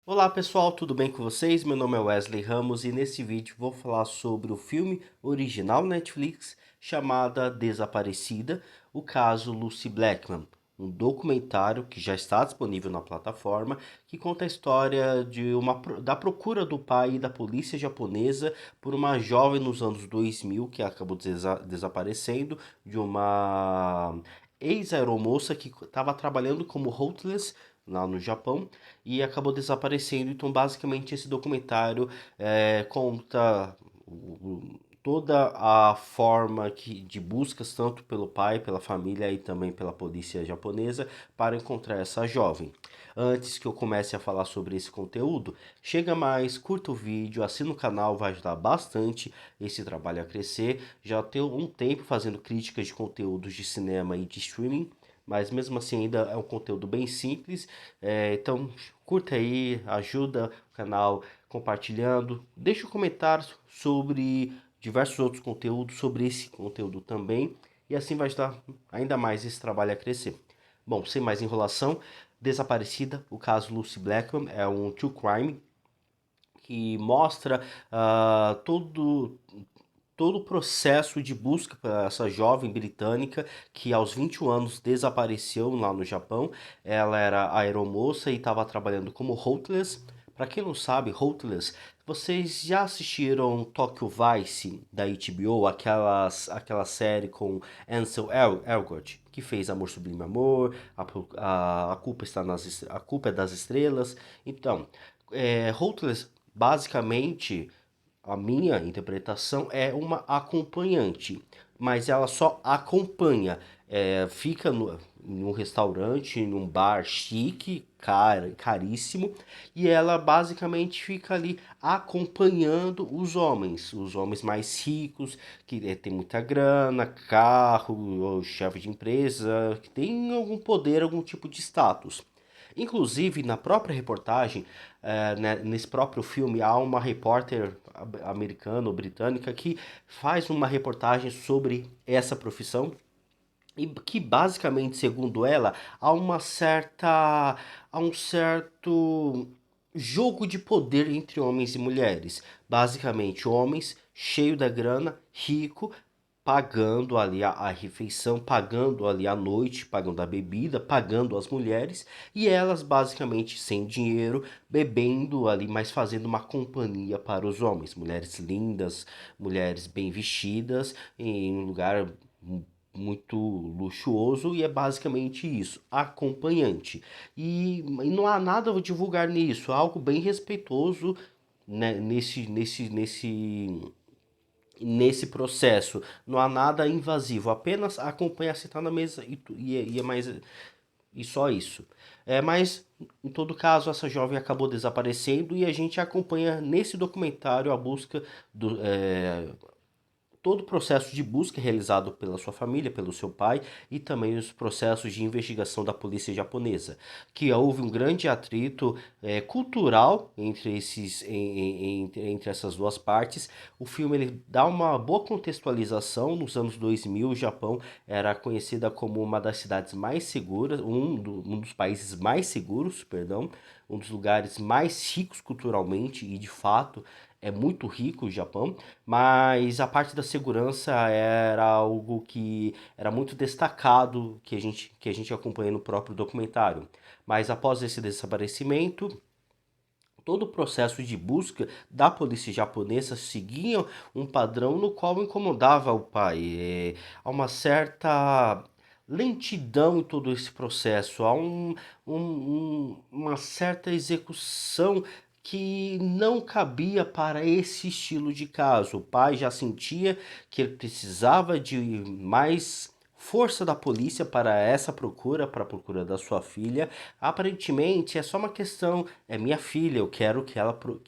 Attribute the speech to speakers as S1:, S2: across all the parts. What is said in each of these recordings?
S1: Olá pessoal, tudo bem com vocês? Meu nome é Wesley Ramos e nesse vídeo vou falar sobre o filme original Netflix chamada Desaparecida, o caso Lucy Blackman, um documentário que já está disponível na plataforma que conta a história da procura do pai e da polícia japonesa por uma jovem nos anos 2000 que acabou desaparecendo de uma ex-aeromoça que estava trabalhando como hostess lá no Japão e acabou desaparecendo. Então, basicamente, esse documentário conta toda a forma de buscas, tanto pelo pai, pela família e também pela polícia japonesa, para encontrar essa jovem. Antes que eu comece a falar sobre esse conteúdo, chega mais, curta o vídeo, assina o canal, vai ajudar bastante esse trabalho a crescer. Já tenho um tempo fazendo críticas de conteúdos de cinema e de streaming, mas mesmo assim ainda é um conteúdo bem simples. Então curta aí, ajuda o canal compartilhando, deixa um comentário sobre diversos outros conteúdos, sobre esse conteúdo também, e assim vai ajudar ainda mais esse trabalho a crescer. Bom, sem mais enrolação, Desaparecida, o caso Lucy Blackman, é um true crime que mostra todo o processo de busca para essa jovem britânica que aos 21 anos desapareceu lá no Japão. Ela era aeromoça e estava trabalhando como hostess. Para quem não sabe, hostess, vocês já assistiram Tokyo Vice da HBO, aquela série com Ansel Elgort, que fez Amor Sublime Amor, a culpa está a culpa é das estrelas. Então, hostess basicamente a minha interpretação é uma acompanhante, mas ela só acompanha. Fica em um restaurante, num bar chique, caríssimo, e ela basicamente fica ali acompanhando os homens mais ricos, que têm muita grana, carro, ou chefe de empresa, que tem algum poder, algum tipo de status. Inclusive, na própria reportagem, né, nesse próprio filme, há uma repórter americana ou britânica que faz uma reportagem sobre essa profissão e que basicamente, segundo ela, há um certo jogo de poder entre homens e mulheres. Basicamente, homens cheio da grana, rico, pagando ali a refeição, pagando ali a noite, pagando a bebida, pagando as mulheres, e elas basicamente sem dinheiro, bebendo ali, mas fazendo uma companhia para os homens. Mulheres lindas, mulheres bem vestidas, em um lugar muito luxuoso, e é basicamente isso, acompanhante. E não há nada a divulgar nisso, é algo bem respeitoso, né, nesse processo. Não há nada invasivo, apenas acompanhar se está na mesa e é mais e só isso. Mas em todo caso, essa jovem acabou desaparecendo e a gente acompanha nesse documentário a busca do, todo o processo de busca realizado pela sua família, pelo seu pai e também os processos de investigação da polícia japonesa, que houve um grande atrito cultural entre entre essas duas partes. O filme ele dá uma boa contextualização. Nos anos 2000, o Japão era conhecida como uma das cidades mais seguras, um dos países mais seguros, perdão, um dos lugares mais ricos culturalmente, e de fato é muito rico o Japão, mas a parte da segurança era algo que era muito destacado, que a gente acompanha no próprio documentário. Mas após esse desaparecimento, todo o processo de busca da polícia japonesa seguia um padrão no qual incomodava o pai. Há uma certa lentidão em todo esse processo, uma certa execução que não cabia para esse estilo de caso. O pai já sentia que ele precisava de mais força da polícia para essa procura, para a procura da sua filha. Aparentemente é só uma questão, é minha filha, eu quero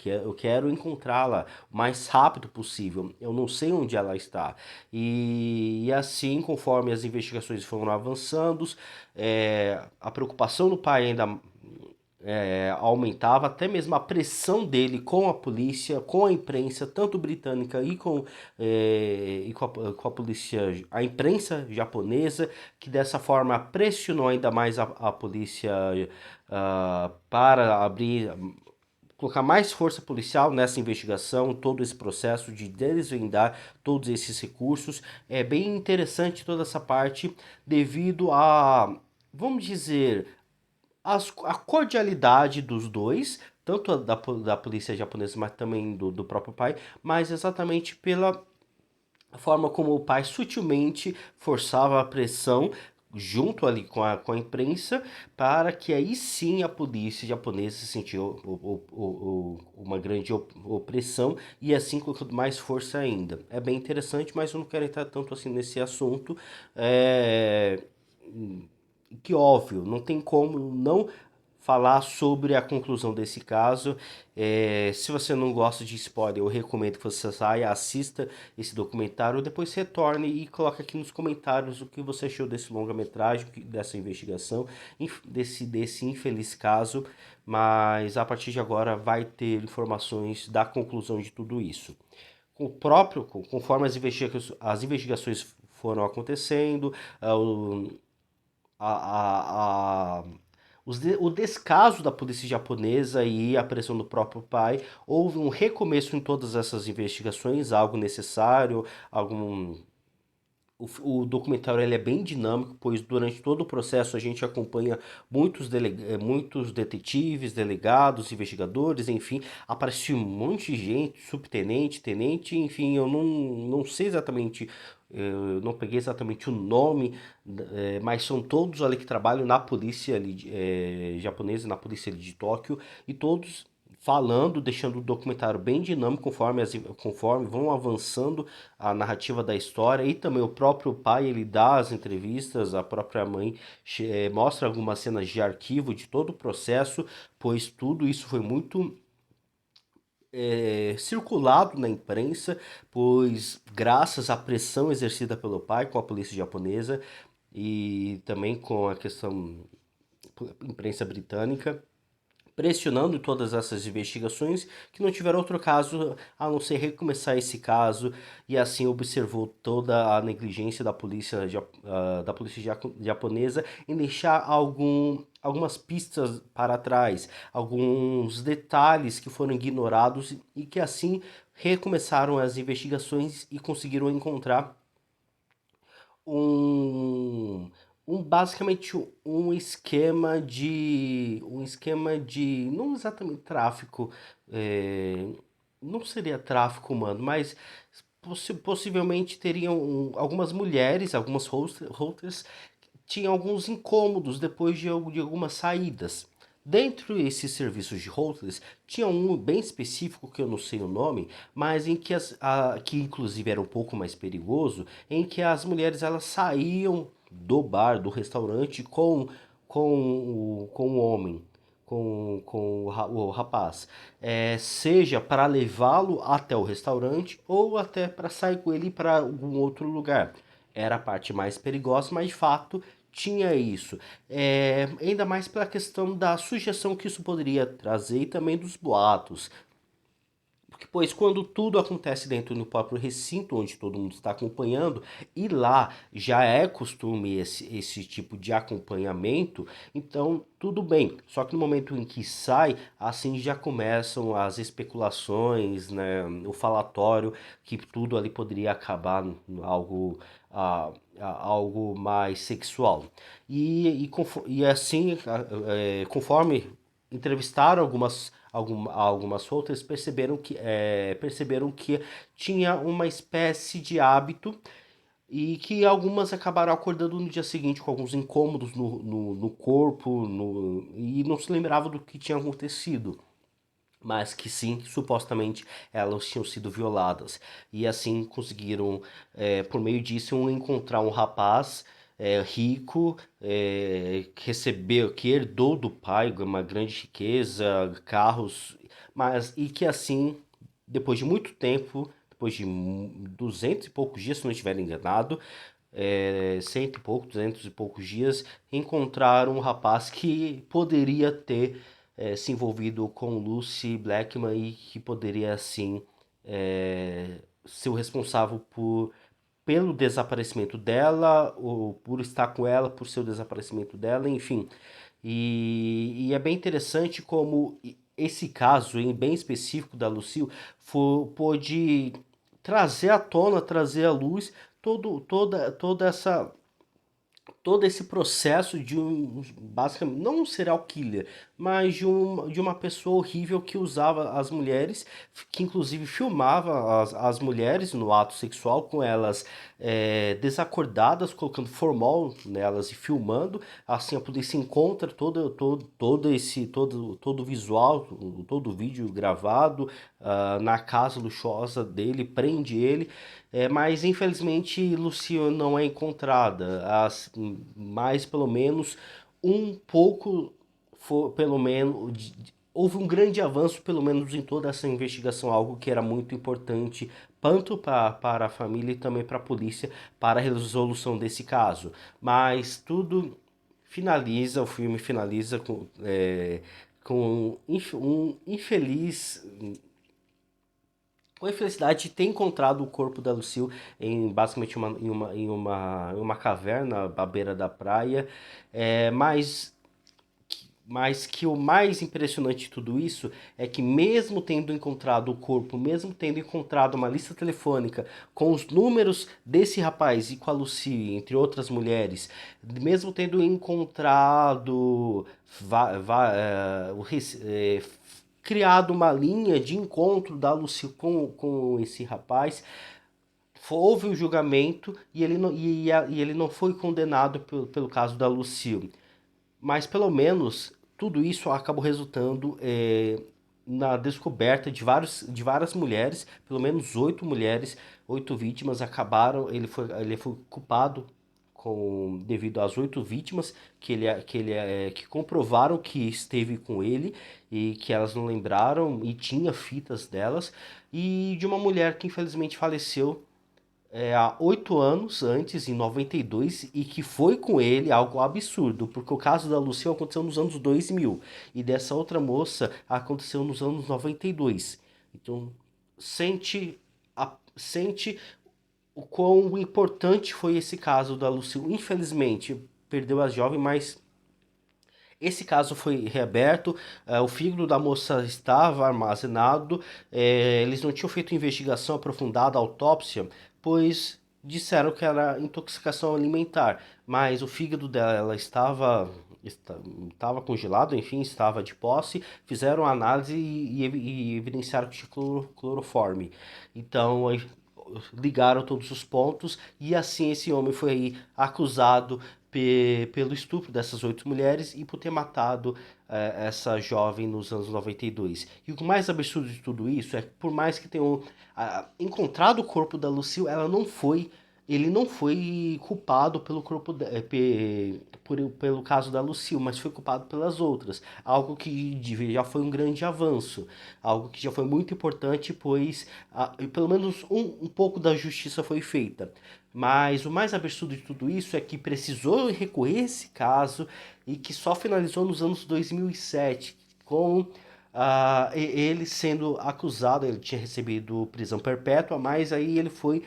S1: eu quero encontrá-la o mais rápido possível. Eu não sei onde ela está. E assim, conforme as investigações foram avançando, a preocupação do pai ainda aumentava, até mesmo a pressão dele com a polícia, com a imprensa, tanto britânica com a polícia, a imprensa japonesa, que dessa forma pressionou ainda mais a polícia para abrir. colocar mais força policial nessa investigação, todo esse processo de desvendar todos esses recursos. É bem interessante toda essa parte devido a, vamos dizer, a cordialidade dos dois, tanto da polícia japonesa, mas também do próprio pai, mas exatamente pela forma como o pai sutilmente forçava a pressão junto ali com a imprensa, para que aí sim a polícia japonesa sentiu uma grande opressão e assim colocando mais força ainda. É bem interessante, mas eu não quero entrar tanto assim nesse assunto. É, que óbvio, não tem como não falar sobre a conclusão desse caso. Se você não gosta de spoiler, eu recomendo que você saia, assista esse documentário, depois retorne e coloque aqui nos comentários o que você achou desse longa-metragem, dessa investigação, desse infeliz caso. Mas a partir de agora vai ter informações da conclusão de tudo isso. Conforme as investigações foram acontecendo, a, a, o descaso da polícia japonesa e a pressão do próprio pai, houve um recomeço em todas essas investigações, algo necessário, algum o documentário ele é bem dinâmico, pois durante todo o processo a gente acompanha muitos detetives, delegados, investigadores, enfim, aparece um monte de gente, subtenente, tenente, enfim, eu não sei exatamente, eu não peguei exatamente o nome, mas são todos ali que trabalham na polícia ali, japonesa, na polícia ali de Tóquio, e todos falando, deixando o documentário bem dinâmico conforme vão avançando a narrativa da história, e também o próprio pai, ele dá as entrevistas, a própria mãe mostra algumas cenas de arquivo de todo o processo, pois tudo isso foi muito circulado na imprensa, pois graças à pressão exercida pelo pai com a polícia japonesa e também com a questão imprensa britânica, pressionando todas essas investigações, que não tiveram outro caso a não ser recomeçar esse caso, e assim observou toda a negligência da polícia japonesa em deixar algumas pistas para trás, alguns detalhes que foram ignorados e que assim recomeçaram as investigações e conseguiram encontrar um, basicamente um esquema de não exatamente tráfico, é, não seria tráfico humano, mas possivelmente teriam algumas mulheres, algumas holders tinham alguns incômodos depois de algumas saídas. Dentro desses serviços de holders, tinha um bem específico que eu não sei o nome, mas em que que inclusive era um pouco mais perigoso, em que as mulheres elas saíam do bar, do restaurante com o homem, com o rapaz, seja para levá-lo até o restaurante ou até para sair com ele para algum outro lugar. Era a parte mais perigosa, mas de fato tinha isso. Ainda mais pela questão da sugestão que isso poderia trazer e também dos boatos. Porque, pois, quando tudo acontece dentro do próprio recinto, onde todo mundo está acompanhando, e lá já é costume esse tipo de acompanhamento, então tudo bem. Só que no momento em que sai, assim já começam as especulações, né, o falatório, que tudo ali poderia acabar algo, algo mais sexual. E assim, conforme entrevistaram algumas outras, perceberam que tinha uma espécie de hábito e que algumas acabaram acordando no dia seguinte com alguns incômodos no corpo e não se lembravam do que tinha acontecido. Mas que sim, supostamente elas tinham sido violadas. E assim conseguiram, por meio disso, encontrar um rapaz rico, que herdou do pai uma grande riqueza, carros, mas e que assim, depois de muito tempo, depois de 200 e poucos dias, se não estiver enganado, cento e pouco, 200 e poucos dias, encontraram um rapaz que poderia ter se envolvido com Lucy Blackman e que poderia, assim, ser o responsável pelo desaparecimento dela, ou por estar com ela, por seu desaparecimento dela, enfim. E é bem interessante como esse caso em bem específico da Lucille pôde trazer à tona, trazer à luz toda essa todo esse processo de basicamente, não um serial killer, mas de uma pessoa horrível que usava as mulheres, que inclusive filmava as mulheres no ato sexual com elas desacordadas, colocando formol nelas e filmando. Assim a polícia encontra todo o visual, todo o vídeo gravado na casa luxuosa dele, prende ele. Mas infelizmente Lucio não é encontrada. Mas pelo menos um pouco, pelo menos, houve um grande avanço, pelo menos em toda essa investigação, algo que era muito importante, tanto para a família e também para a polícia, para a resolução desse caso. Mas tudo finaliza, o filme finaliza com um infeliz com a infelicidade de ter encontrado o corpo da Lucille em basicamente em uma caverna à beira da praia. É, mas que o mais impressionante de tudo isso é que mesmo tendo encontrado o corpo, mesmo tendo encontrado uma lista telefônica com os números desse rapaz e com a Lucy, entre outras mulheres, mesmo tendo encontrado criado uma linha de encontro da Lucy com esse rapaz, houve o julgamento e e ele não foi condenado pelo caso da Lucille. Mas pelo menos tudo isso acabou resultando na descoberta de várias mulheres, pelo menos 8 mulheres, 8 vítimas acabaram. Ele foi culpado devido às 8 vítimas que comprovaram que esteve com ele e que elas não lembraram e tinha fitas delas, e de uma mulher que infelizmente faleceu há 8 anos antes, em 92, e que foi com ele algo absurdo, porque o caso da Lucille aconteceu nos anos 2000 e dessa outra moça aconteceu nos anos 92. Então, sente, sente o quão importante foi esse caso da Lucille. Infelizmente, perdeu a jovem, mas esse caso foi reaberto, o fígado da moça estava armazenado, eles não tinham feito investigação aprofundada, autópsia, pois disseram que era intoxicação alimentar, mas o fígado dela estava congelado, enfim, estava de posse, fizeram a análise e evidenciaram que tinha cloroforme. Então, ligaram todos os pontos e assim esse homem foi acusado pelo estupro dessas 8 mulheres e por ter matado essa jovem nos anos 92. E o mais absurdo de tudo isso é que por mais que tenham encontrado o corpo da Lucille, ele não foi culpado pelo corpo pelo caso da Lucille, mas foi culpado pelas outras. Algo que já foi um grande avanço, algo que já foi muito importante, pois pelo menos um pouco da justiça foi feita. Mas o mais absurdo de tudo isso é que precisou recorrer a esse caso e que só finalizou nos anos 2007, com ele sendo acusado. Ele tinha recebido prisão perpétua, mas aí ele foi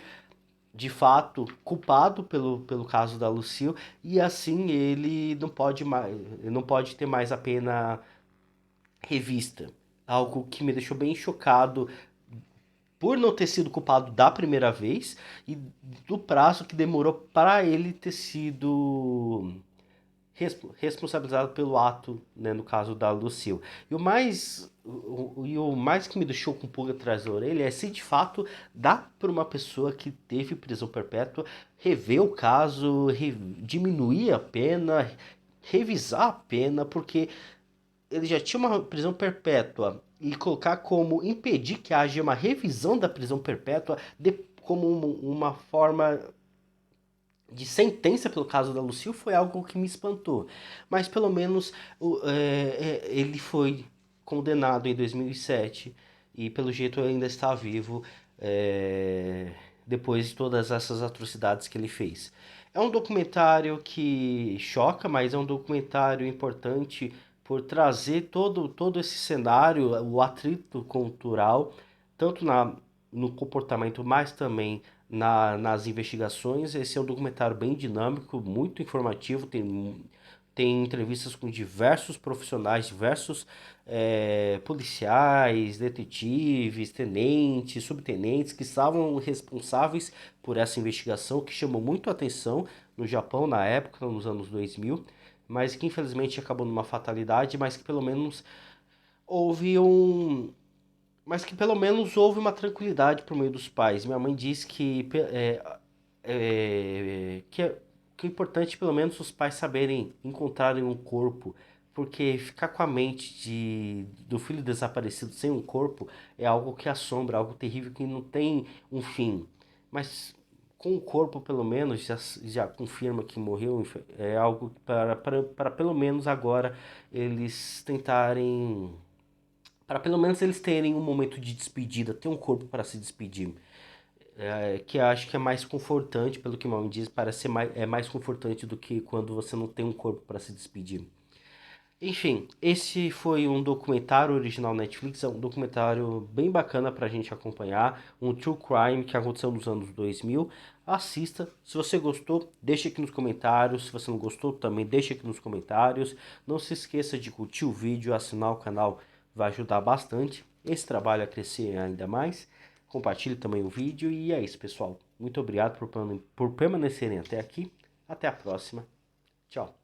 S1: de fato culpado pelo caso da Lucille e assim ele não pode ter mais a pena revista. Algo que me deixou bem chocado por não ter sido culpado da primeira vez e do prazo que demorou para ele ter sido responsabilizado pelo ato, né, no caso da Lucille. E o mais que me deixou com pulga atrás da orelha é se de fato dá para uma pessoa que teve prisão perpétua rever o caso, diminuir a pena, revisar a pena, porque ele já tinha uma prisão perpétua e colocar como impedir que haja uma revisão da prisão perpétua como uma forma de sentença pelo caso da Lucille foi algo que me espantou. Mas pelo menos ele foi condenado em 2007 e pelo jeito ainda está vivo depois de todas essas atrocidades que ele fez. É um documentário que choca, mas é um documentário importante por trazer todo esse cenário, o atrito cultural, tanto no comportamento, mas também nas investigações. Esse é um documentário bem dinâmico, muito informativo, tem tem entrevistas com diversos profissionais, diversos policiais, detetives, tenentes, subtenentes que estavam responsáveis por essa investigação que chamou muito a atenção no Japão na época, nos anos 2000, mas que infelizmente acabou numa fatalidade, mas que pelo menos houve um, mas que pelo menos houve uma tranquilidade por meio dos pais. Minha mãe disse que é importante pelo menos os pais saberem encontrarem um corpo, porque ficar com a mente do filho desaparecido sem um corpo é algo que assombra, algo terrível que não tem um fim. Mas com o corpo pelo menos já confirma que morreu, é algo para pelo menos agora eles tentarem, para pelo menos eles terem um momento de despedida, ter um corpo para se despedir. Que eu acho que é mais confortante, pelo que o nome diz, parece ser mais confortante do que quando você não tem um corpo para se despedir. Enfim, esse foi um documentário original Netflix, é um documentário bem bacana pra gente acompanhar, um true crime que aconteceu nos anos 2000. Assista, se você gostou, deixa aqui nos comentários, se você não gostou também deixa aqui nos comentários. Não se esqueça de curtir o vídeo, assinar o canal, vai ajudar bastante esse trabalho a crescer ainda mais. Compartilhe também o vídeo e é isso, pessoal. Muito obrigado por permanecerem até aqui. Até a próxima. Tchau.